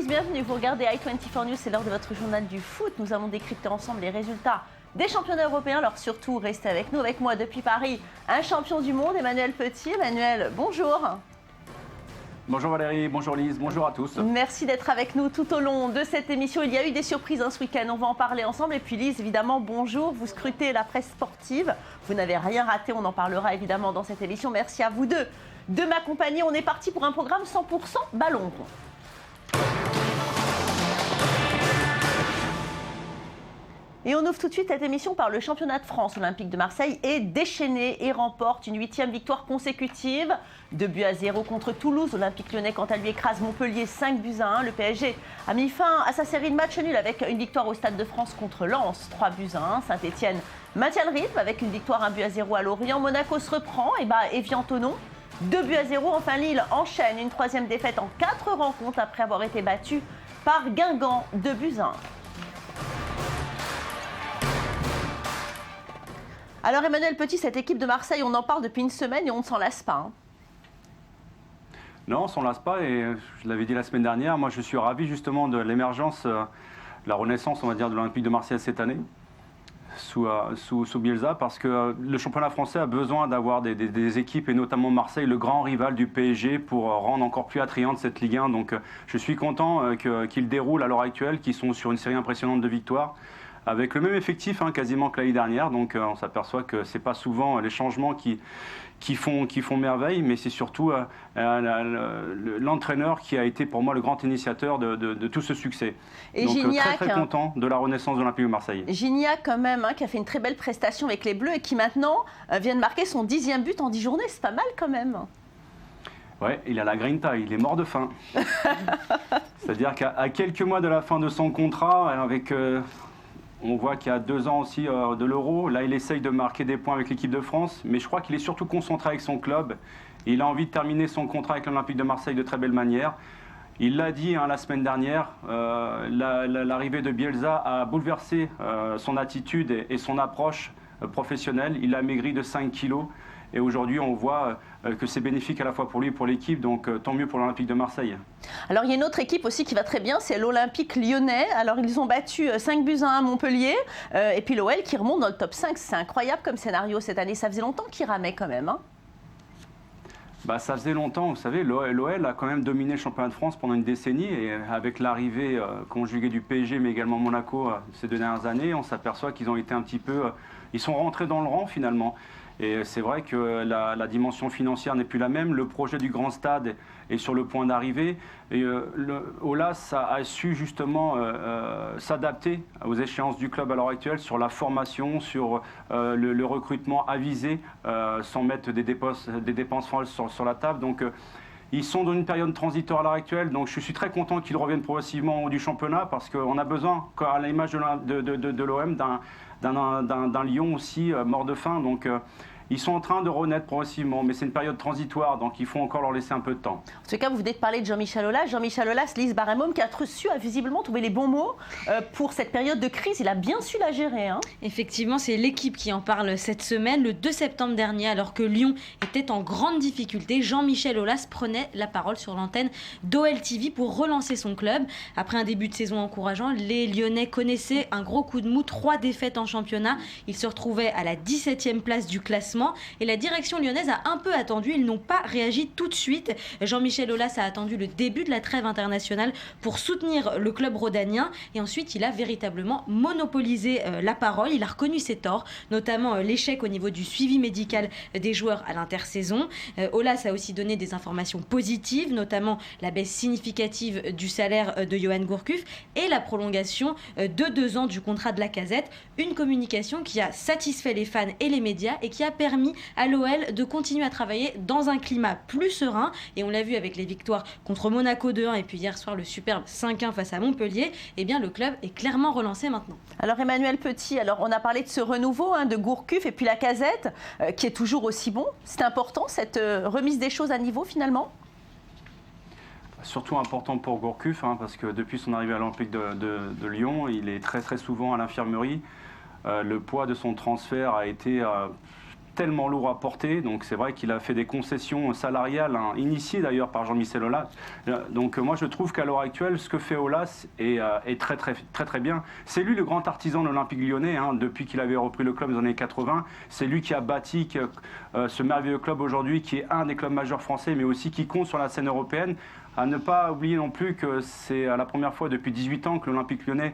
tous, bienvenue. Vous regardez i24 News, c'est l'heure de votre journal du foot. Nous allons décrypter ensemble les résultats des championnats européens. Alors surtout, restez avec nous. Avec moi depuis Paris, un champion du monde, Emmanuel Petit. Emmanuel, bonjour. Bonjour Valérie, bonjour Lise, bonjour à tous. Merci d'être avec nous tout au long de cette émission. Il y a eu des surprises ce week-end, on va en parler ensemble. Et puis Lise, évidemment, bonjour. Vous scrutez la presse sportive. Vous n'avez rien raté, on en parlera évidemment dans cette émission. Merci à vous deux de m'accompagner. On est parti pour un programme 100% ballon rond. Et on ouvre tout de suite cette émission par le championnat de France. L'Olympique de Marseille est déchaîné et remporte une 8e victoire consécutive. 2-0 contre Toulouse. L'Olympique lyonnais, quant à lui, écrase Montpellier 5-1. Le PSG a mis fin à sa série de matchs nuls avec une victoire au Stade de France contre Lens, 3-1. Saint-Etienne maintient le rythme avec une victoire 1-0 à Lorient. Monaco se reprend et bat Évian-Thonon 2-0. Enfin, Lille enchaîne une 3e défaite en 4 rencontres après avoir été battue par Guingamp 2-1. Alors Emmanuel Petit, cette équipe de Marseille, on en parle depuis une semaine et on ne s'en lasse pas. Non, on ne s'en lasse pas et je l'avais dit la semaine dernière, moi je suis ravi justement de l'émergence, de la renaissance on va dire de l'Olympique de Marseille cette année sous Bielsa parce que le championnat français a besoin d'avoir des équipes et notamment Marseille, le grand rival du PSG pour rendre encore plus attrayante cette Ligue 1. Donc je suis content qu'ils déroulent à l'heure actuelle, qu'ils sont sur une série impressionnante de victoires. Avec le même effectif quasiment que l'année dernière, donc on s'aperçoit que ce n'est pas souvent les changements qui font merveille, mais c'est surtout l'entraîneur qui a été pour moi le grand initiateur de tout ce succès. Et donc Gignac, très content de la renaissance de l'Olympique de Marseille. Gignac quand même, qui a fait une très belle prestation avec les Bleus et qui maintenant vient de marquer son 10e but en 10 journées, c'est pas mal quand même. Ouais, il a la grinta, il est mort de faim. C'est-à-dire qu'à quelques mois de la fin de son contrat, avec... on voit qu'il y a 2 ans aussi de l'Euro. Là, il essaye de marquer des points avec l'équipe de France. Mais je crois qu'il est surtout concentré avec son club. Il a envie de terminer son contrat avec l'Olympique de Marseille de très belle manière. Il l'a dit la semaine dernière, l'arrivée de Bielsa a bouleversé son attitude et son approche professionnelle. Il a maigri de 5 kilos. Et aujourd'hui, on voit que c'est bénéfique à la fois pour lui et pour l'équipe, donc tant mieux pour l'Olympique de Marseille. Alors, il y a une autre équipe aussi qui va très bien, c'est l'Olympique lyonnais. Alors, ils ont battu 5-1 à Montpellier. Et puis l'OL qui remonte dans le top 5. C'est incroyable comme scénario cette année. Ça faisait longtemps qu'ils ramaient quand même. Ça faisait longtemps, vous savez, l'OL a quand même dominé le championnat de France pendant une décennie. Et avec l'arrivée conjuguée du PSG, mais également Monaco ces 2 dernières années, on s'aperçoit qu'ils ont été un petit peu... ils sont rentrés dans le rang finalement. Et c'est vrai que la dimension financière n'est plus la même. Le projet du grand stade est sur le point d'arriver. Et Aulas a su justement s'adapter aux échéances du club à l'heure actuelle sur la formation, sur le recrutement avisé, sans mettre des dépenses folles sur la table. Donc ils sont dans une période transitoire à l'heure actuelle. Donc je suis très content qu'ils reviennent progressivement en haut du championnat parce qu'on a besoin, à l'image de l'OM, d'un Lyon aussi mort de faim. Donc ils sont en train de renaître progressivement, mais c'est une période transitoire, donc il faut encore leur laisser un peu de temps. En tout cas, vous venez de parler de Jean-Michel Aulas. Jean-Michel Aulas, Lise Barremont, qui a visiblement trouvé les bons mots pour cette période de crise. Il a bien su la gérer. Effectivement, c'est l'équipe qui en parle cette semaine. Le 2 septembre dernier, alors que Lyon était en grande difficulté, Jean-Michel Aulas prenait la parole sur l'antenne d'OL TV pour relancer son club. Après un début de saison encourageant, les Lyonnais connaissaient un gros coup de mou, 3 défaites en championnat. Ils se retrouvaient à la 17e place du classement. Et la direction lyonnaise a un peu attendu, ils n'ont pas réagi tout de suite. Jean-Michel Aulas a attendu le début de la trêve internationale pour soutenir le club rhodanien et ensuite il a véritablement monopolisé la parole. Il a reconnu ses torts, notamment l'échec au niveau du suivi médical des joueurs à l'intersaison. Aulas a aussi donné des informations positives, notamment la baisse significative du salaire de Yoann Gourcuff et la prolongation de 2 ans du contrat de Lacazette. Une communication qui a satisfait les fans et les médias et qui a permis à l'OL de continuer à travailler dans un climat plus serein. Et on l'a vu avec les victoires contre Monaco 2-1 et puis hier soir le superbe 5-1 face à Montpellier. Eh bien, le club est clairement relancé maintenant. Alors Emmanuel Petit, on a parlé de ce renouveau de Gourcuff et puis Lacazette qui est toujours aussi bon. C'est important cette remise des choses à niveau finalement? Surtout important pour Gourcuff parce que depuis son arrivée à l'Olympique de Lyon, il est très souvent à l'infirmerie. Le poids de son transfert a été tellement lourd à porter. Donc c'est vrai qu'il a fait des concessions salariales, initiées d'ailleurs par Jean-Michel Aulas. Donc moi je trouve qu'à l'heure actuelle, ce que fait Aulas est très, très, très très bien. C'est lui le grand artisan de l'Olympique Lyonnais, depuis qu'il avait repris le club dans les années 80. C'est lui qui a bâti ce merveilleux club aujourd'hui, qui est un des clubs majeurs français, mais aussi qui compte sur la scène européenne. À ne pas oublier non plus que c'est la première fois depuis 18 ans que l'Olympique Lyonnais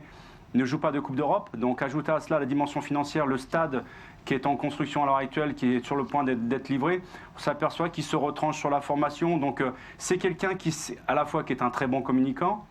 ne joue pas de Coupe d'Europe. Donc ajouter à cela la dimension financière, le stade qui est en construction à l'heure actuelle, qui est sur le point d'être livré, on s'aperçoit qu'il se retranche sur la formation. Donc c'est quelqu'un qui est un très bon communicant,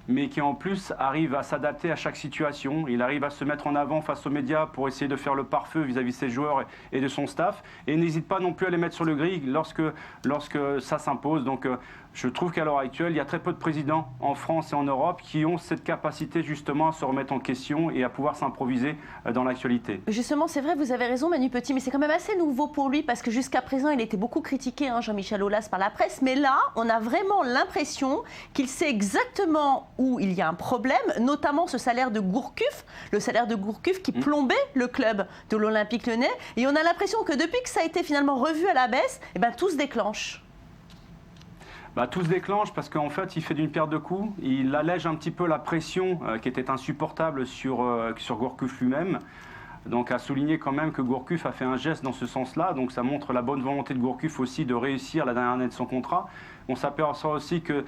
mais qui en plus arrive à s'adapter à chaque situation. Il arrive à se mettre en avant face aux médias pour essayer de faire le pare-feu vis-à-vis de ses joueurs et de son staff, et n'hésite pas non plus à les mettre sur le grill lorsque ça s'impose. Donc je trouve qu'à l'heure actuelle, il y a très peu de présidents en France et en Europe qui ont cette capacité justement à se remettre en question et à pouvoir s'improviser dans l'actualité. Justement, c'est vrai, vous avez raison Manu Petit, mais c'est quand même assez nouveau pour lui parce que jusqu'à présent, il était beaucoup critiqué, Jean-Michel Aulas, par la presse. Mais là, on a vraiment l'impression qu'il sait exactement où il y a un problème, notamment ce salaire de Gourcuff, le salaire de Gourcuff qui plombait le club de l'Olympique Lyonnais. Et on a l'impression que depuis que ça a été finalement revu à la baisse, tout se déclenche. Tout se déclenche parce qu'en fait, il fait d'une pierre deux coups. Il allège un petit peu la pression qui était insupportable sur Gourcuff lui-même. Donc à souligner quand même que Gourcuff a fait un geste dans ce sens-là. Donc ça montre la bonne volonté de Gourcuff aussi de réussir la dernière année de son contrat. On s'aperçoit aussi que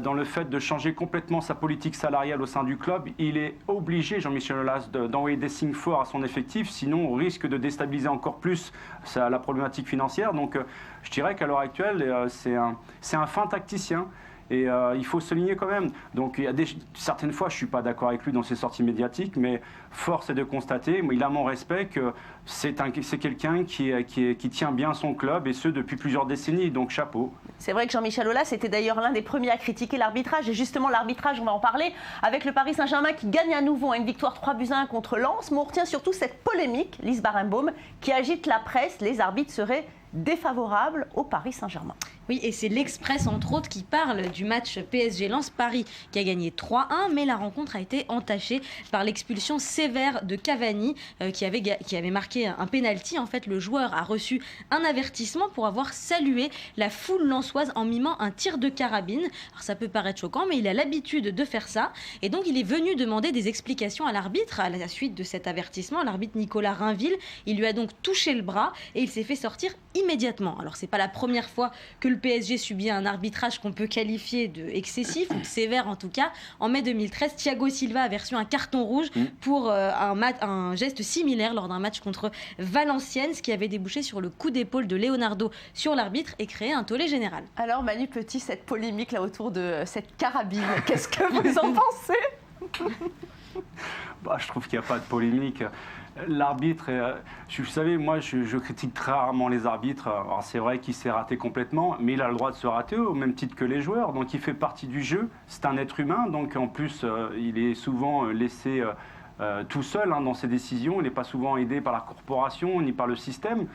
dans le fait de changer complètement sa politique salariale au sein du club, il est obligé, Jean-Michel Aulas, d'envoyer des signes forts à son effectif, sinon on risque de déstabiliser encore plus la problématique financière. Donc je dirais qu'à l'heure actuelle, c'est un fin tacticien. Et il faut souligner quand même. Donc il y a certaines fois, je ne suis pas d'accord avec lui dans ses sorties médiatiques, mais force est de constater, il a mon respect, que c'est quelqu'un qui tient bien son club, et ce depuis plusieurs décennies, donc chapeau. C'est vrai que Jean-Michel Aulas était d'ailleurs l'un des premiers à critiquer l'arbitrage, et justement l'arbitrage, on va en parler, avec le Paris Saint-Germain qui gagne à nouveau une victoire 3-1 contre Lens, mais on retient surtout cette polémique, Lise Barenbaum, qui agite la presse, les arbitres seraient défavorables au Paris Saint-Germain. Oui, et c'est l'Express, entre autres, qui parle du match PSG-Lens-Paris, qui a gagné 3-1, mais la rencontre a été entachée par l'expulsion sévère de Cavani, qui avait marqué un pénalty. En fait, le joueur a reçu un avertissement pour avoir salué la foule lensoise en mimant un tir de carabine. Alors ça peut paraître choquant, mais il a l'habitude de faire ça. Et donc, il est venu demander des explications à l'arbitre à la suite de cet avertissement. L'arbitre Nicolas Rainville, il lui a donc touché le bras et il s'est fait sortir immédiatement. Alors, c'est pas la première fois que le PSG subit un arbitrage qu'on peut qualifier de excessif ou de sévère en tout cas. En mai 2013, Thiago Silva avait reçu un carton rouge pour un geste similaire lors d'un match contre Valenciennes, ce qui avait débouché sur le coup d'épaule de Leonardo sur l'arbitre et créé un tollé général. Alors Manu Petit, cette polémique là autour de cette carabine, qu'est-ce que vous en pensez? Je trouve qu'il n'y a pas de polémique. L'arbitre, vous savez, moi je critique très rarement les arbitres. Alors c'est vrai qu'il s'est raté complètement, mais il a le droit de se rater au même titre que les joueurs. Donc il fait partie du jeu, c'est un être humain, donc en plus il est souvent laissé tout seul dans ses décisions. Il n'est pas souvent aidé par la corporation ni par le système.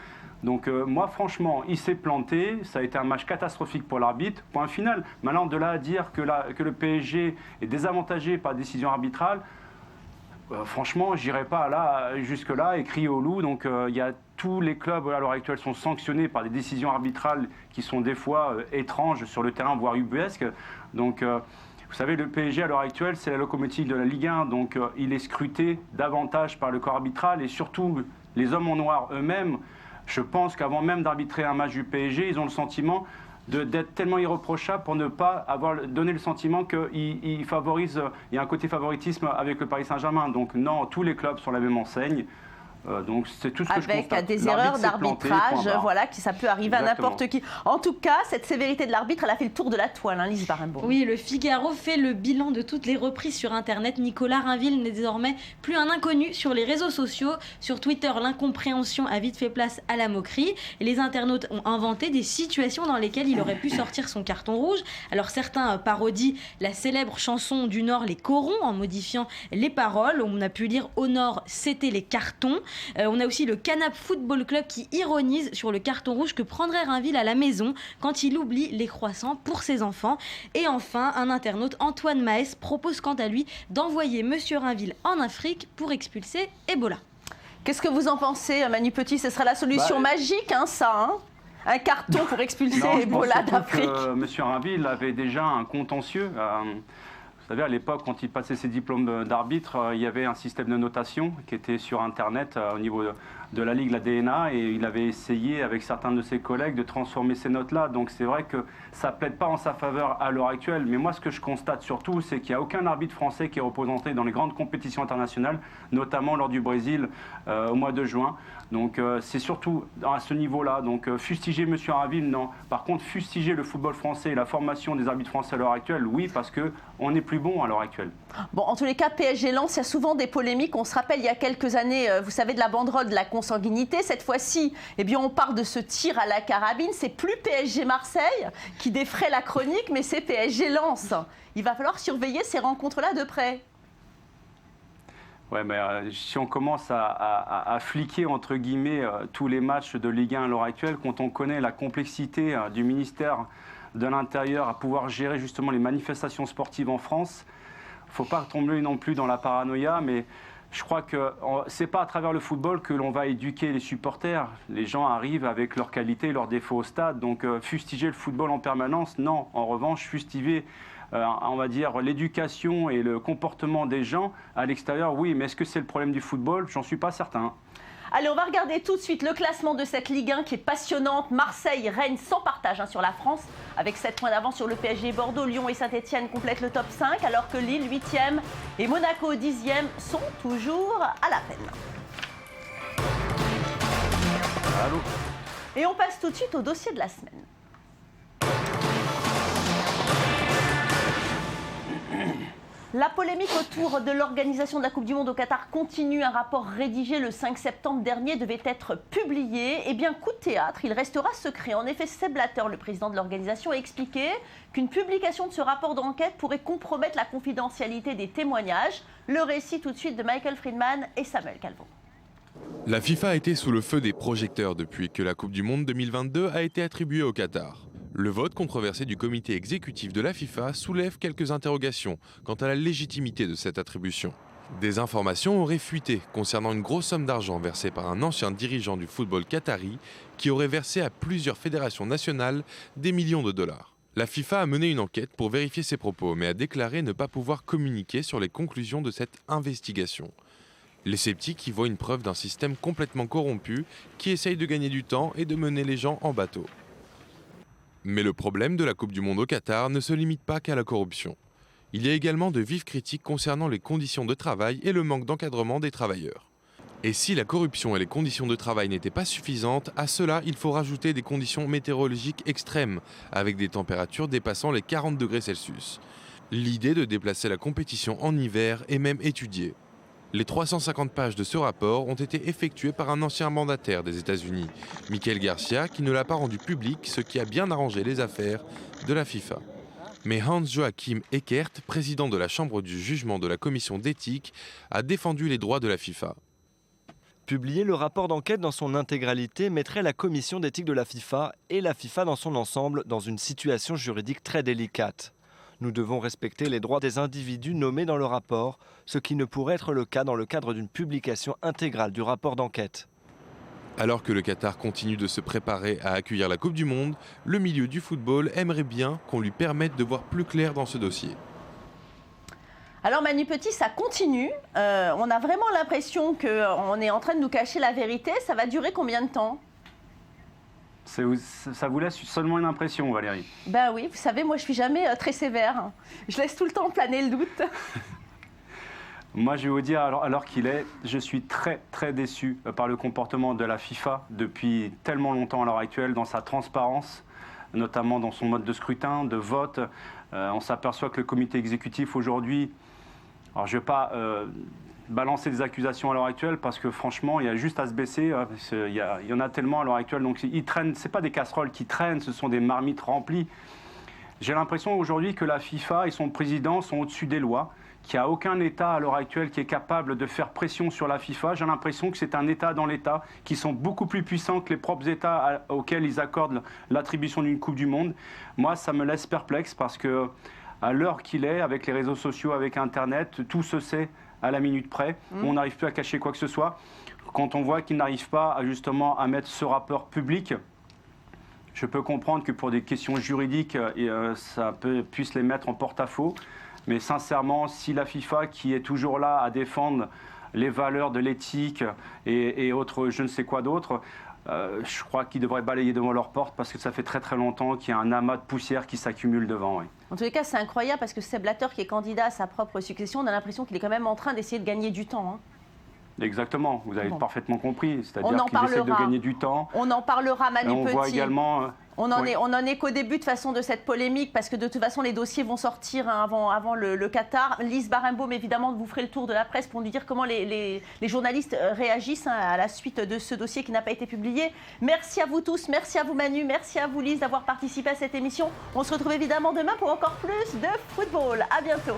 Donc moi franchement, il s'est planté, ça a été un match catastrophique pour l'arbitre, point final. Maintenant de là à dire que le PSG est désavantagé par décision arbitrale, franchement, j'irai pas jusque-là et crier au loup. Donc, tous les clubs à l'heure actuelle sont sanctionnés par des décisions arbitrales qui sont des fois étranges sur le terrain, voire ubuesques. Donc, vous savez, le PSG à l'heure actuelle, c'est la locomotive de la Ligue 1. Donc, il est scruté davantage par le corps arbitral et surtout les hommes en noir eux-mêmes. Je pense qu'avant même d'arbitrer un match du PSG, ils ont le sentiment d'être tellement irréprochable pour ne pas avoir donné le sentiment qu'il y a un côté favoritisme avec le Paris Saint-Germain. Donc non, tous les clubs sont la même enseigne. Donc c'est tout ce que je constate. Avec des erreurs d'arbitrage, voilà, ça peut arriver Exactement. à n'importe qui. En tout cas, cette sévérité de l'arbitre, elle a fait le tour de la toile, Lise Barenbaum. Oui, le Figaro fait le bilan de toutes les reprises sur Internet. Nicolas Rainville n'est désormais plus un inconnu sur les réseaux sociaux. Sur Twitter, l'incompréhension a vite fait place à la moquerie. Et les internautes ont inventé des situations dans lesquelles il aurait pu sortir son carton rouge. Alors certains parodient la célèbre chanson du Nord, Les Corons, en modifiant les paroles. On a pu lire au Nord, c'était les cartons. On a aussi le Canap Football Club qui ironise sur le carton rouge que prendrait Rainville à la maison quand il oublie les croissants pour ses enfants. Et enfin, un internaute, Antoine Maes, propose quant à lui d'envoyer Monsieur Rainville en Afrique pour expulser Ebola. Qu'est-ce que vous en pensez, Manu Petit? Ce sera la solution magique, hein, ça, hein? Un carton pour expulser Ebola d'Afrique. Monsieur Rainville avait déjà un contentieux. Vous savez, à l'époque, quand il passait ses diplômes d'arbitre, il y avait un système de notation qui était sur Internet au niveau de la Ligue, la DNA, et il avait essayé, avec certains de ses collègues, de transformer ces notes-là. Donc c'est vrai que ça ne plaide pas en sa faveur à l'heure actuelle. Mais moi, ce que je constate surtout, c'est qu'il n'y a aucun arbitre français qui est représenté dans les grandes compétitions internationales, notamment lors du Brésil au mois de juin. Donc c'est surtout à ce niveau-là. Donc fustiger M. Rainville, non. Par contre, fustiger le football français et la formation des arbitres français à l'heure actuelle, oui, parce qu'on n'est plus bon à l'heure actuelle. Bon, en tous les cas, PSG-Lens, il y a souvent des polémiques. On se rappelle, il y a quelques années, vous savez, de la banderole de la consanguinité. Cette fois-ci, eh bien, on parle de ce tir à la carabine. C'est plus PSG-Marseille qui défraie la chronique, mais c'est PSG-Lens. Il va falloir surveiller ces rencontres-là de près. Ouais, mais si on commence à fliquer, entre guillemets, tous les matchs de Ligue 1 à l'heure actuelle, quand on connaît la complexité du ministère de l'Intérieur à pouvoir gérer justement les manifestations sportives en France, il ne faut pas tomber non plus dans la paranoïa, mais je crois que ce n'est pas à travers le football que l'on va éduquer les supporters. Les gens arrivent avec leurs qualités, leurs défauts au stade, donc fustiger le football en permanence, non. En revanche, fustiger on va dire, l'éducation et le comportement des gens à l'extérieur, oui, mais est-ce que c'est le problème du football? J'en suis pas certain. Allez, on va regarder tout de suite le classement de cette Ligue 1 qui est passionnante. Marseille règne sans partage sur la France, avec 7 points d'avance sur le PSG. Bordeaux, Lyon et Saint-Etienne complètent le top 5, alors que Lille, 8e, et Monaco, 10e, sont toujours à la peine. Allô. Et on passe tout de suite au dossier de la semaine. La polémique autour de l'organisation de la Coupe du Monde au Qatar continue. Un rapport rédigé le 5 septembre dernier devait être publié. Eh bien, coup de théâtre, il restera secret. En effet, Sepp Blatter, le président de l'organisation, a expliqué qu'une publication de ce rapport d'enquête pourrait compromettre la confidentialité des témoignages. Le récit tout de suite de Michael Friedman et Samuel Calvo. La FIFA a été sous le feu des projecteurs depuis que la Coupe du Monde 2022 a été attribuée au Qatar. Le vote controversé du comité exécutif de la FIFA soulève quelques interrogations quant à la légitimité de cette attribution. Des informations auraient fuité concernant une grosse somme d'argent versée par un ancien dirigeant du football qatari qui aurait versé à plusieurs fédérations nationales des millions de dollars. La FIFA a mené une enquête pour vérifier ces propos, mais a déclaré ne pas pouvoir communiquer sur les conclusions de cette investigation. Les sceptiques y voient une preuve d'un système complètement corrompu qui essaye de gagner du temps et de mener les gens en bateau. Mais le problème de la Coupe du Monde au Qatar ne se limite pas qu'à la corruption. Il y a également de vives critiques concernant les conditions de travail et le manque d'encadrement des travailleurs. Et si la corruption et les conditions de travail n'étaient pas suffisantes, à cela il faut rajouter des conditions météorologiques extrêmes, avec des températures dépassant les 40 degrés Celsius. L'idée de déplacer la compétition en hiver est même étudiée. Les 350 pages de ce rapport ont été effectuées par un ancien mandataire des États-Unis, Michael Garcia, qui ne l'a pas rendu public, ce qui a bien arrangé les affaires de la FIFA. Mais Hans-Joachim Eckert, président de la Chambre du jugement de la commission d'éthique, a défendu les droits de la FIFA. Publier le rapport d'enquête dans son intégralité mettrait la commission d'éthique de la FIFA et la FIFA dans son ensemble dans une situation juridique très délicate. Nous devons respecter les droits des individus nommés dans le rapport, ce qui ne pourrait être le cas dans le cadre d'une publication intégrale du rapport d'enquête. Alors que le Qatar continue de se préparer à accueillir la Coupe du Monde, le milieu du football aimerait bien qu'on lui permette de voir plus clair dans ce dossier. Alors Manu Petit, ça continue. On a vraiment l'impression qu'on est en train de nous cacher la vérité. Ça va durer combien de temps ? Ça vous laisse seulement une impression, Valérie? Ben oui, vous savez, moi je suis jamais très sévère. Je laisse tout le temps planer le doute. Moi, je vais vous dire, alors qu'il est, je suis très très déçu par le comportement de la FIFA depuis tellement longtemps à l'heure actuelle, dans sa transparence, notamment dans son mode de scrutin, de vote. On s'aperçoit que le comité exécutif aujourd'hui, alors je ne vais pas balancer des accusations à l'heure actuelle parce que franchement, il y a juste à se baisser. Il y en a tellement à l'heure actuelle. Donc ils traînent, ce n'est pas des casseroles qui traînent, ce sont des marmites remplies. J'ai l'impression aujourd'hui que la FIFA et son président sont au-dessus des lois, qu'il n'y a aucun État à l'heure actuelle qui est capable de faire pression sur la FIFA. J'ai l'impression que c'est un État dans l'État qui sont beaucoup plus puissants que les propres États auxquels ils accordent l'attribution d'une Coupe du Monde. Moi, ça me laisse perplexe parce que à l'heure qu'il est, avec les réseaux sociaux, avec Internet, tout se sait à la minute près. On n'arrive plus à cacher quoi que ce soit. quand on voit qu'ils n'arrivent pas justement à mettre ce rapport public, je peux comprendre que pour des questions juridiques, ça puisse les mettre en porte-à-faux. Mais sincèrement, si la FIFA, qui est toujours là à défendre les valeurs de l'éthique et autres, je ne sais quoi d'autre, je crois qu'ils devraient balayer devant leur porte parce que ça fait très très longtemps qu'il y a un amas de poussière qui s'accumule devant. Oui. En tous les cas, c'est incroyable parce que Sepp Blatter, qui est candidat à sa propre succession, on a l'impression qu'il est quand même en train d'essayer de gagner du temps. Exactement, vous avez parfaitement compris. C'est-à-dire On en qu'ils essaient de parlera. gagner du temps. On en parlera, Manu On Petit. voit également... On en est qu'au début de façon de cette polémique parce que de toute façon les dossiers vont sortir avant le Qatar. Lise Barenbaum, évidemment, vous ferez le tour de la presse pour nous dire comment les journalistes réagissent à la suite de ce dossier qui n'a pas été publié. Merci à vous tous, merci à vous Manu, merci à vous Lise d'avoir participé à cette émission. On se retrouve évidemment demain pour encore plus de football. À bientôt.